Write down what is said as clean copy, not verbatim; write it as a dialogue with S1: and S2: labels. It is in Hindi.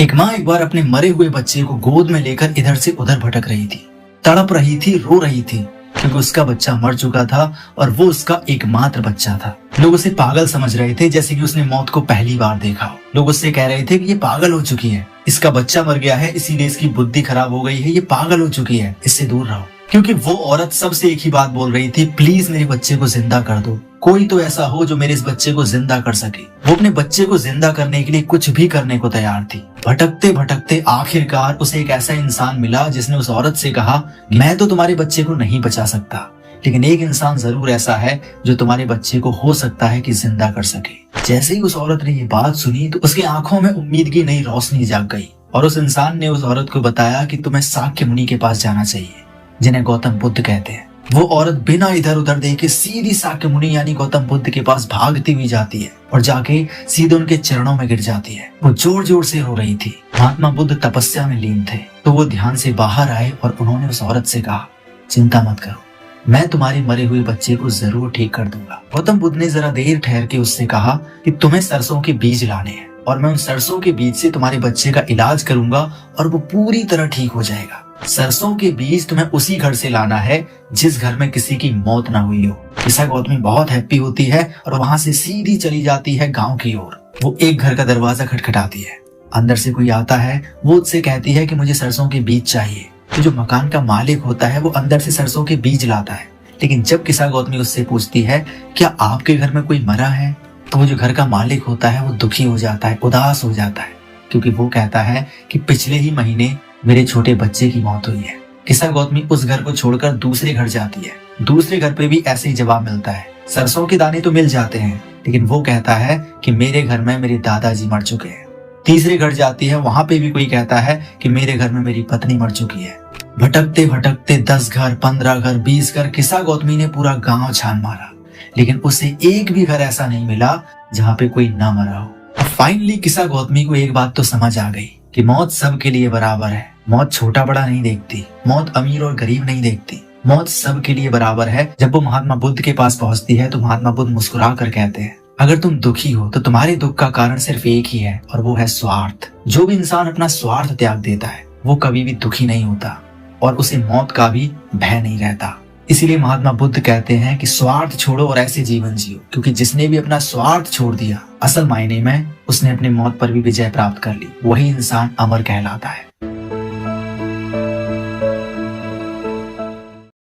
S1: एक माँ एक बार अपने मरे हुए बच्चे को गोद में लेकर इधर से उधर भटक रही थी, तड़प रही थी, रो रही थी, क्योंकि उसका बच्चा मर चुका था और वो उसका एकमात्र बच्चा था। लोग उसे पागल समझ रहे थे, जैसे कि उसने मौत को पहली बार देखा हो। लोग उससे कह रहे थे कि ये पागल हो चुकी है, इसका बच्चा मर गया है, इसीलिए इसकी बुद्धि खराब हो गई है, ये पागल हो चुकी है, इससे दूर रहो। क्योंकि वो औरत सबसे एक ही बात बोल रही थी, प्लीज मेरे बच्चे को जिंदा कर दो, कोई तो ऐसा हो जो मेरे इस बच्चे को जिंदा कर सके। वो अपने बच्चे को जिंदा करने के लिए कुछ भी करने को तैयार थी। भटकते भटकते आखिरकार उसे एक ऐसा इंसान मिला जिसने उस औरत से कहा, मैं तो तुम्हारे बच्चे को नहीं बचा सकता, लेकिन एक इंसान जरूर ऐसा है जो तुम्हारे बच्चे को हो सकता है कि जिंदा कर सके। जैसे ही उस औरत ने ये बात सुनी तो उसकी आंखों में उम्मीद की नई रोशनी जाग गई और उस इंसान ने उस औरत को बताया कि तुम्हें शाक्य मुनि के पास जाना चाहिए, जिन्हें गौतम बुद्ध कहते हैं। वो औरत बिना इधर उधर देखे सीधी शाक्य मुनि यानी गौतम बुद्ध के पास भागती हुई जाती है और जाके सीधे उनके चरणों में गिर जाती है। वो जोर जोर से रो रही थी। महात्मा बुद्ध तपस्या में लीन थे, तो वो ध्यान से बाहर आए और उन्होंने उस औरत से कहा, चिंता मत करो, मैं तुम्हारे मरे हुए बच्चे को जरूर ठीक कर दूंगा। गौतम बुद्ध ने जरा देर ठहर के उससे कहा कि तुम्हें सरसों के बीज लाने हैं और मैं उन सरसों के बीज से तुम्हारे बच्चे का इलाज करूंगा और वो पूरी तरह ठीक हो जाएगा। सरसों के बीज तुम्हें उसी घर से लाना है जिस घर में किसी की मौत ना हुई हो। किसा गौतमी बहुत हैप्पी होती है और वहां से सीधी चली जाती है गांव की ओर। वो एक घर का दरवाजा खटखटाती है, अंदर से कोई आता है। वो उससे कहती है कि मुझे सरसों के बीज चाहिए। तो जो मकान का मालिक होता है वो अंदर से सरसों के बीज लाता है। लेकिन जब किसा गौतमी उससे पूछती है, क्या आपके घर में कोई मरा है, तो वो जो घर का मालिक होता है वो दुखी हो जाता है, उदास हो जाता है, क्योंकि वो कहता है कि पिछले ही महीने मेरे छोटे बच्चे की मौत हुई है। किसा गौतमी उस घर को छोड़कर दूसरे घर जाती है। दूसरे घर पे भी ऐसे ही जवाब मिलता है, सरसों के दाने तो मिल जाते हैं, लेकिन वो कहता है कि मेरे घर में मेरे दादाजी मर चुके हैं। तीसरे घर जाती है, वहां पे भी कोई कहता है कि मेरे घर में मेरी पत्नी मर चुकी है। भटकते भटकते 10 घर, 15 घर, 20 घर, किसा गौतमी ने पूरा गांव छान मारा, लेकिन उसे एक भी घर ऐसा नहीं मिला जहाँ पे कोई ना मरा हो। फाइनली किसा गौतमी को एक बात तो समझ आ गई कि मौत सबके लिए बराबर है। मौत छोटा बड़ा नहीं देखती, मौत अमीर और गरीब नहीं देखती, मौत सबके लिए बराबर है। जब वो महात्मा बुद्ध के पास पहुंचती है तो महात्मा बुद्ध मुस्कुरा कर कहते हैं, अगर तुम दुखी हो तो तुम्हारे दुख का कारण सिर्फ एक ही है और वो है स्वार्थ। जो भी इंसान अपना स्वार्थ त्याग देता है वो कभी भी दुखी नहीं होता और उसे मौत का भी भय नहीं रहता। इसीलिए महात्मा बुद्ध कहते हैं कि स्वार्थ छोड़ो और ऐसे जीवन जियो, क्योंकि जिसने भी अपना स्वार्थ छोड़ दिया असल मायने में उसने अपनी मौत पर भी विजय प्राप्त कर ली। वही इंसान अमर कहलाता है।